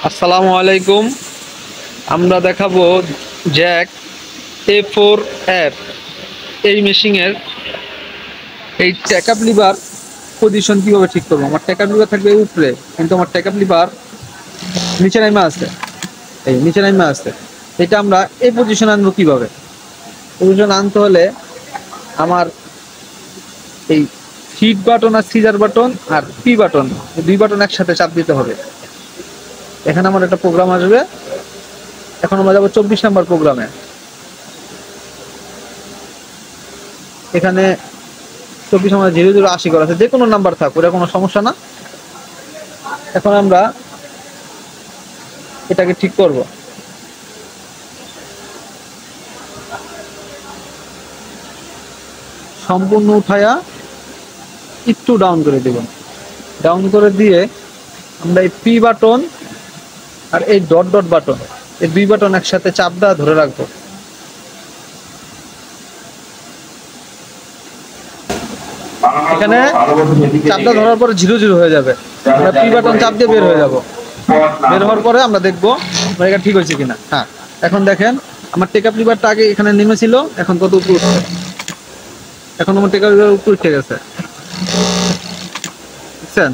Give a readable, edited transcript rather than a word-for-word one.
আসসালামু আলাইকুম। আমরা দেখাবো জ্যাক A4 অ্যাপ এই মেশিনের এই ট্যাকআপ লিভার পজিশন কিভাবে ঠিক করবো। আমার ট্যাকআপ লিভার থাকবে উপরে, কিন্তু আমার ট্যাকআপ লিভার নিচে নামে আছে, এই নিচে নামে আছে। এটা আমরা এই পজিশন আনবো কিভাবে? পজিশন আনতে হলে আমার এই হিট বাটন আর সিজার বাটন আর পি বাটন, দুই বাটন একসাথে চাপ দিতে হবে। এখানে আমার একটা প্রোগ্রাম আসবে। এখন আমরা যাবো 24 নম্বর প্রোগ্রামে। এখানে 24 নম্বর 0080 করা আছে, যে কোনো নাম্বার থাক, ওটা কোনো সমস্যা না। এখন আমরা এটাকে ঠিক করব। সম্পূর্ণ উঠায়া একটু ডাউন করে দেব। ডাউন করে দিয়ে আমরা এই পি বাটন আর এই ডট ডট বাটন, এই দুই বাটন একসাথে চাপ দেওয়া ধরে রাখবো। এখানে চাপটা ধরার পরে 00 হয়ে যাবে। আমরা পি বাটন চাপ দিয়ে বের হয়ে যাব। বের হওয়ার পরে আমরা দেখবো এটা ঠিক হয়েছে কিনা। হ্যাঁ, এখন দেখেন আমার টেকআপ লিভারটা আগে এখানে নেমেছিল, এখন কত উপর উঠছে। এখন আমার টেকআপ লিভার উপর উঠে গেছে, বুঝছেন?